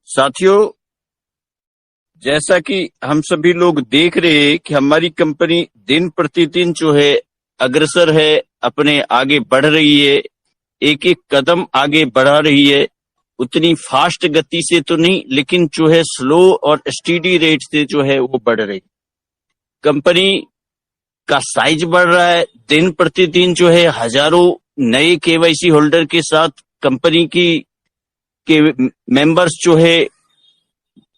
साथियों, जैसा कि हम सभी लोग देख रहे हैं कि हमारी कंपनी दिन प्रतिदिन जो है अग्रसर है, अपने आगे बढ़ रही है, एक एक कदम आगे बढ़ा रही है। उतनी फास्ट गति से तो नहीं, लेकिन जो है स्लो और स्टीडी रेट से जो है वो बढ़ रही। कंपनी का साइज बढ़ रहा है, दिन प्रतिदिन जो है हजारों नए केवाईसी होल्डर के साथ कंपनी के मेंबर्स जो है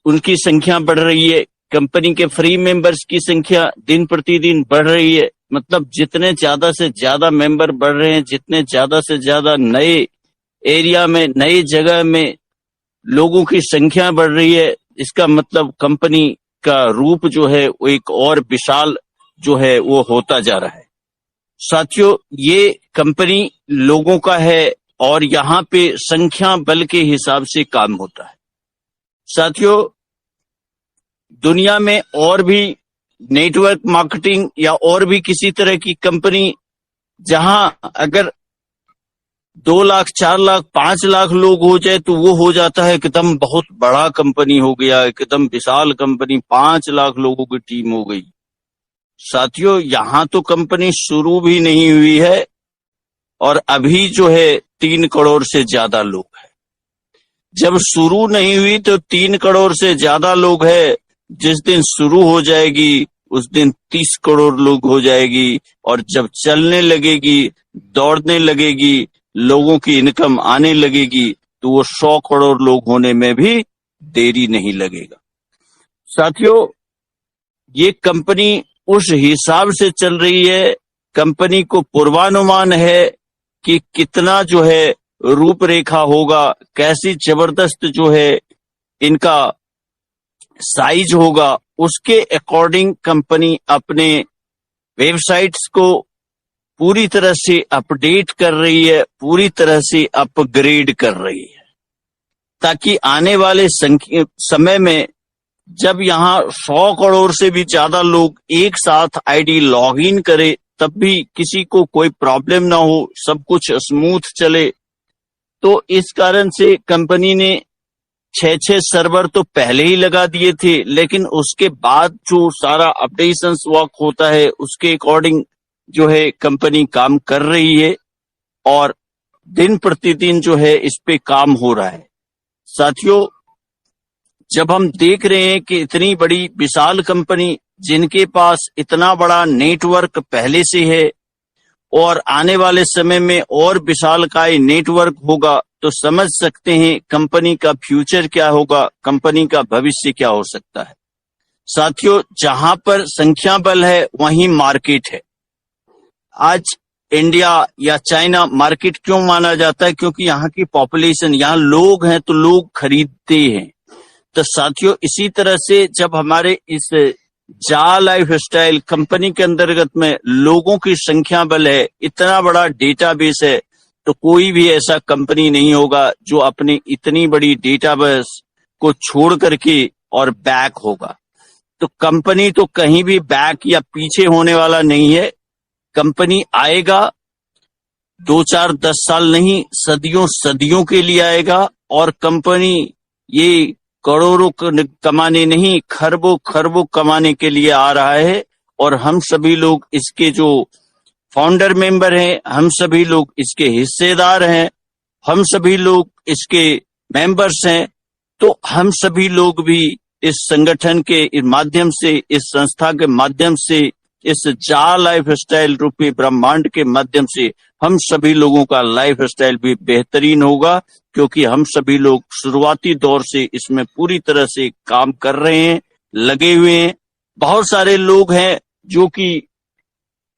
उनकी संख्या बढ़ रही है। कंपनी के फ्री मेंबर्स की संख्या दिन प्रतिदिन बढ़ रही है। मतलब जितने ज्यादा से ज्यादा मेंबर बढ़ रहे हैं, जितने ज्यादा से ज्यादा नए एरिया में, नई जगह में लोगों की संख्या बढ़ रही है, इसका मतलब कंपनी का रूप जो है वो एक और विशाल जो है वो होता जा रहा है। साथियों, ये कंपनी लोगों का है और यहाँ पे संख्या बल के हिसाब से काम होता है। साथियों, दुनिया में और भी नेटवर्क मार्केटिंग या और भी किसी तरह की कंपनी जहां अगर 2 लाख, 4 लाख, 5 लाख लोग हो जाए तो वो हो जाता है एकदम बहुत बड़ा कंपनी हो गया, एकदम विशाल कंपनी, 5 लाख लोगों की टीम हो गई। साथियों, यहां तो कंपनी शुरू भी नहीं हुई है और अभी जो है 3 करोड़ से ज्यादा लोग हैं। जब शुरू नहीं हुई तो 3 करोड़ से ज्यादा लोग हैं, जिस दिन शुरू हो जाएगी उस दिन 30 करोड़ लोग हो जाएगी, और जब चलने लगेगी, दौड़ने लगेगी, लोगों की इनकम आने लगेगी तो वो 100 करोड़ लोग होने में भी देरी नहीं लगेगा। साथियों, ये कंपनी उस हिसाब से चल रही है। कंपनी को पूर्वानुमान है कि कितना जो है रूपरेखा होगा, कैसी जबरदस्त जो है इनका साइज होगा, उसके अकॉर्डिंग कंपनी अपने वेबसाइट्स को पूरी तरह से अपडेट कर रही है, पूरी तरह से अपग्रेड कर रही है, ताकि आने वाले समय में जब यहाँ 100 करोड़ से भी ज्यादा लोग एक साथ आईडी लॉगिन करे तब भी किसी को कोई प्रॉब्लम ना हो, सब कुछ स्मूथ चले। तो इस कारण से कंपनी ने 6 सर्वर तो पहले ही लगा दिए थे, लेकिन उसके बाद जो सारा अपडेशंस वर्क होता है उसके अकॉर्डिंग जो है कंपनी काम कर रही है और दिन प्रतिदिन जो है इस पे काम हो रहा है। साथियों, जब हम देख रहे हैं कि इतनी बड़ी विशाल कंपनी जिनके पास इतना बड़ा नेटवर्क पहले से है और आने वाले समय में और विशालकाय नेटवर्क होगा, तो समझ सकते हैं कंपनी का फ्यूचर क्या होगा, कंपनी का भविष्य क्या हो सकता है। साथियों, जहां पर संख्या बल है वहीं मार्केट है। आज इंडिया या चाइना मार्केट क्यों माना जाता है? क्योंकि यहाँ की पॉपुलेशन, यहाँ लोग हैं तो लोग खरीदते हैं। तो साथियों, इसी तरह से जब हमारे इस जा लाइफ स्टाइल कंपनी के अंतर्गत में लोगों की संख्या बल है, इतना बड़ा डेटाबेस है, तो कोई भी ऐसा कंपनी नहीं होगा जो अपनी इतनी बड़ी डेटाबेस को छोड़ करके और बैक होगा। तो कंपनी तो कहीं भी बैक या पीछे होने वाला नहीं है। कंपनी आएगा, 2, 4, 10 साल नहीं, सदियों सदियों के लिए आएगा, और कंपनी ये करोड़ों कमाने नहीं, खरबों खरबों कमाने के लिए आ रहा है। और हम सभी लोग इसके जो फाउंडर मेंबर हैं, हम सभी लोग इसके हिस्सेदार हैं, हम सभी लोग इसके मेंबर्स हैं। तो हम सभी लोग भी इस संगठन के माध्यम से, इस संस्था के माध्यम से, इस जा लाइफ स्टाइल रूपी ब्रह्मांड के माध्यम से हम सभी लोगों का लाइफ स्टाइल भी बेहतरीन होगा, क्योंकि हम सभी लोग शुरुआती दौर से इसमें पूरी तरह से काम कर रहे हैं, लगे हुए हैं। बहुत सारे लोग हैं जो कि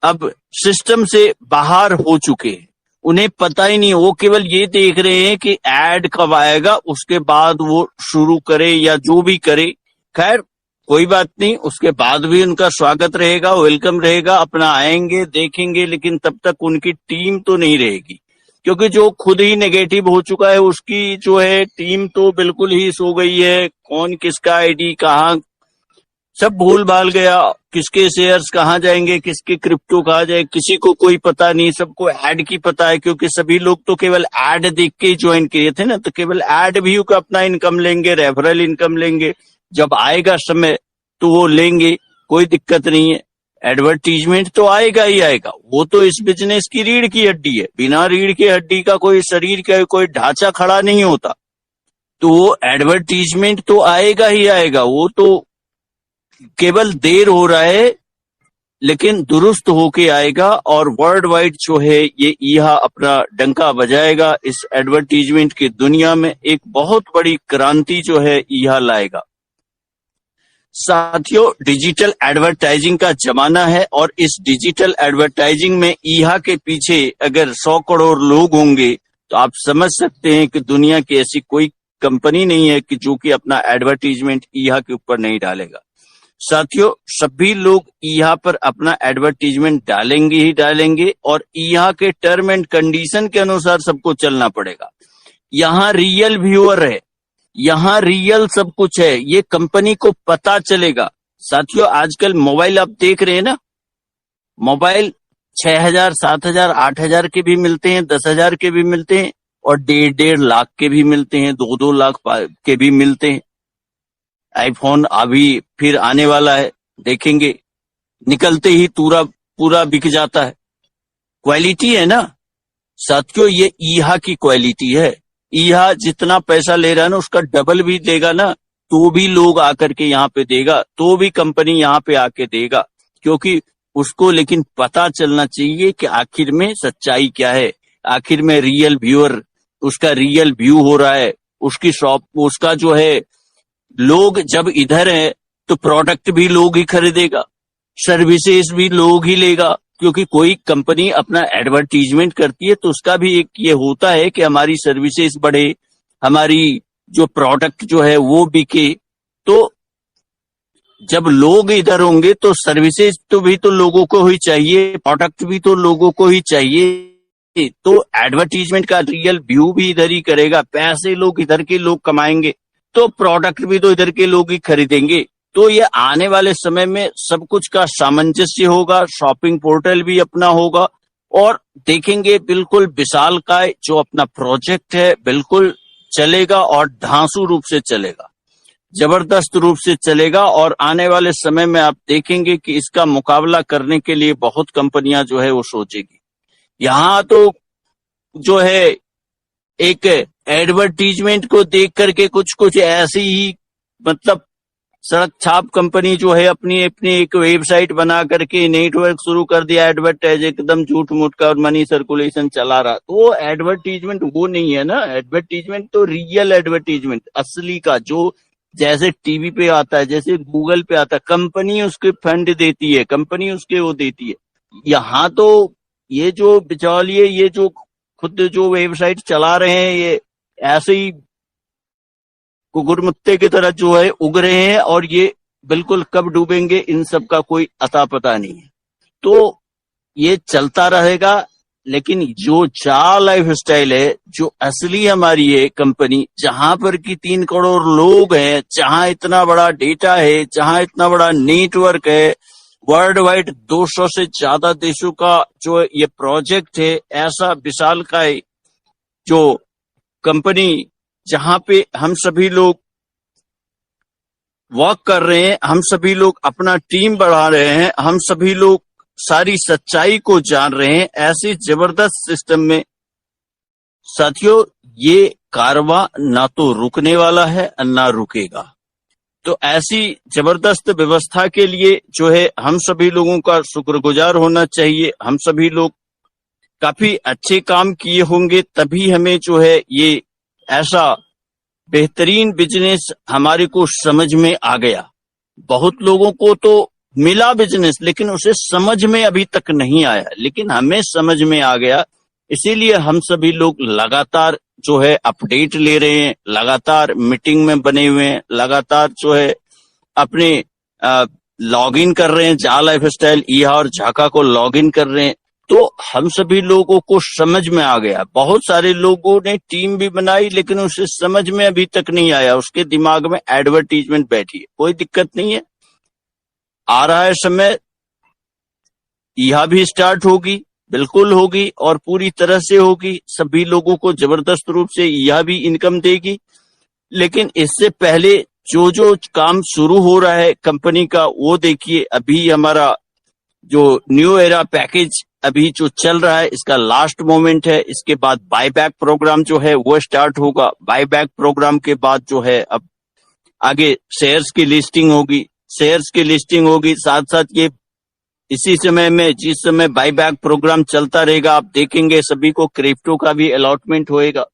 अब सिस्टम से बाहर हो चुके हैं, उन्हें पता ही नहीं, वो केवल ये देख रहे हैं कि एड कब आएगा, उसके बाद वो शुरू करे या जो भी करे। खैर, कोई बात नहीं, उसके बाद भी उनका स्वागत रहेगा, वेलकम रहेगा, अपना आएंगे, देखेंगे, लेकिन तब तक उनकी टीम तो नहीं रहेगी, क्योंकि जो खुद ही नेगेटिव हो चुका है उसकी जो है टीम तो बिल्कुल ही सो गई है। कौन किसका आईडी कहाँ, सब भूल भाल गया, किसके शेयर्स कहाँ जाएंगे, किसके क्रिप्टो कहाँ जाए, किसी को कोई पता नहीं, सबको ऐड की पता है, क्योंकि सभी लोग तो केवल ऐड देख के ही ज्वाइन किए थे ना, तो केवल ऐड व्यू का अपना इनकम लेंगे, रेफरल इनकम लेंगे, जब आएगा समय तो वो लेंगे, कोई दिक्कत नहीं है। एडवर्टीजमेंट तो आएगा ही आएगा, वो तो इस बिजनेस की रीढ़ की हड्डी है, बिना रीढ़ की हड्डी का कोई शरीर का कोई ढांचा खड़ा नहीं होता, तो वो एडवर्टीजमेंट तो आएगा ही आएगा, वो तो केवल देर हो रहा है लेकिन दुरुस्त होके आएगा, और वर्ल्ड वाइड जो है ये यहाँ अपना डंका बजाएगा, इस एडवर्टीजमेंट की दुनिया में एक बहुत बड़ी क्रांति जो है यहाँ लाएगा। साथियों, डिजिटल एडवर्टाइजिंग का जमाना है, और इस डिजिटल एडवर्टाइजिंग में यहाँ के पीछे अगर 100 करोड़ लोग होंगे तो आप समझ सकते हैं कि दुनिया की ऐसी कोई कंपनी नहीं है कि जो कि अपना एडवर्टीजमेंट यहाँ के ऊपर नहीं डालेगा। साथियों, सभी लोग यहाँ पर अपना एडवर्टीजमेंट डालेंगे ही डालेंगे, और यहाँ के टर्म एंड कंडीशन के अनुसार सबको चलना पड़ेगा। यहाँ रियल व्यूअर है, यहाँ रियल सब कुछ है, ये कंपनी को पता चलेगा। साथियों, आजकल मोबाइल आप देख रहे हैं ना, मोबाइल 6,000, 7,000, 8,000 के भी मिलते हैं, 10,000 के भी मिलते हैं, और 1.5 लाख के भी मिलते हैं, 2-2 लाख के भी मिलते हैं। आईफोन अभी फिर आने वाला है, देखेंगे, निकलते ही पूरा बिक जाता है। क्वालिटी है ना साथियों, ये ईहा की क्वालिटी है। ईहा जितना पैसा ले रहा है ना, उसका डबल भी देगा ना, तो भी लोग आकर के यहाँ पे देगा, तो भी कंपनी यहाँ पे आके देगा, क्योंकि उसको लेकिन पता चलना चाहिए कि आखिर में सच्चाई क्या है, आखिर में रियल व्यूअर, उसका रियल व्यू हो रहा है, उसकी शॉप, उसका जो है, लोग जब इधर है तो प्रोडक्ट भी लोग ही खरीदेगा, सर्विसेज भी लोग ही लेगा, क्योंकि कोई कंपनी अपना एडवर्टीजमेंट करती है तो उसका भी एक ये होता है कि हमारी सर्विसेज बढ़े, हमारी जो प्रोडक्ट जो है वो बिके। तो जब लोग इधर होंगे तो सर्विसेज तो भी तो लोगों को ही चाहिए, प्रोडक्ट भी तो लोगों को ही चाहिए, तो एडवर्टीजमेंट का रियल व्यू भी इधर ही करेगा, पैसे लोग इधर के लोग कमाएंगे, तो प्रोडक्ट भी तो इधर के लोग ही खरीदेंगे। तो ये आने वाले समय में सब कुछ का सामंजस्य होगा, शॉपिंग पोर्टल भी अपना होगा, और देखेंगे बिल्कुल विशालकाय जो अपना प्रोजेक्ट है बिल्कुल चलेगा, और धांसू रूप से चलेगा, जबरदस्त रूप से चलेगा, और आने वाले समय में आप देखेंगे कि इसका मुकाबला करने के लिए बहुत कंपनियां जो है वो सोचेगी। यहाँ तो जो है एक एडवर्टीजमेंट को देख करके कुछ ऐसी ही, मतलब सड़क छाप कंपनी जो है अपनी एक वेबसाइट बना करके नेटवर्क शुरू कर दिया, एडवर्टाइज एकदम झूठ मूठ का, और मनी सर्कुलेशन चला रहा, तो वो एडवर्टीजमेंट वो नहीं है ना। एडवर्टीजमेंट तो रियल एडवर्टीजमेंट, असली का, जो जैसे टीवी पे आता है, जैसे गूगल पे आता है, कंपनी उसके फंड देती है, कंपनी उसके वो देती है। यहाँ तो ये जो बिचौलिए, ये जो खुद जो वेबसाइट चला रहे हैं, ये ऐसे ही कुकुरमुत्ते की तरह जो है उग रहे हैं, और ये बिल्कुल कब डूबेंगे इन सब का कोई अता पता नहीं है। तो ये चलता रहेगा, लेकिन जो चार लाइफ स्टाइल है, जो असली हमारी है कंपनी, जहां पर की 3 करोड़ लोग हैं, जहां इतना बड़ा डेटा है, जहां इतना बड़ा नेटवर्क है, वर्ल्ड वाइड 200 से ज्यादा देशों का जो ये प्रोजेक्ट है, ऐसा विशालकाय जो कंपनी, जहां पे हम सभी लोग वर्क कर रहे हैं, हम सभी लोग अपना टीम बढ़ा रहे हैं, हम सभी लोग सारी सच्चाई को जान रहे हैं, ऐसे जबरदस्त सिस्टम में साथियों ये कारवां ना तो रुकने वाला है ना रुकेगा। तो ऐसी जबरदस्त व्यवस्था के लिए जो है हम सभी लोगों का शुक्रगुजार होना चाहिए। हम सभी लोग काफी अच्छे काम किए होंगे, तभी हमें जो है ये ऐसा बेहतरीन बिजनेस हमारे को समझ में आ गया। बहुत लोगों को तो मिला बिजनेस, लेकिन उसे समझ में अभी तक नहीं आया, लेकिन हमें समझ में आ गया। इसीलिए हम सभी लोग लगातार जो है अपडेट ले रहे हैं, लगातार मीटिंग में बने हुए हैं, लगातार जो है अपने लॉगिन कर रहे हैं, जा लाइफ स्टाइल ईहा और झाका को लॉगिन कर रहे हैं। तो हम सभी लोगों को समझ में आ गया। बहुत सारे लोगों ने टीम भी बनाई, लेकिन उसे समझ में अभी तक नहीं आया, उसके दिमाग में एडवर्टीजमेंट बैठी है। कोई दिक्कत नहीं है, आ रहा है समय, यह भी स्टार्ट होगी, बिल्कुल होगी और पूरी तरह से होगी। सभी लोगों को जबरदस्त रूप से यह भी इनकम देगी। लेकिन इससे पहले जो जो काम शुरू हो रहा है कंपनी का, वो देखिए। अभी हमारा जो न्यू एरा पैकेज अभी जो चल रहा है, इसका लास्ट मोमेंट है। इसके बाद बायबैक प्रोग्राम जो है वो स्टार्ट होगा। बायबैक प्रोग्राम के बाद जो है अब आगे शेयर्स की लिस्टिंग होगी। शेयर्स की लिस्टिंग होगी, साथ साथ ये इसी समय में, जिस समय बायबैक प्रोग्राम चलता रहेगा, आप देखेंगे सभी को क्रिप्टो का भी अलॉटमेंट होएगा।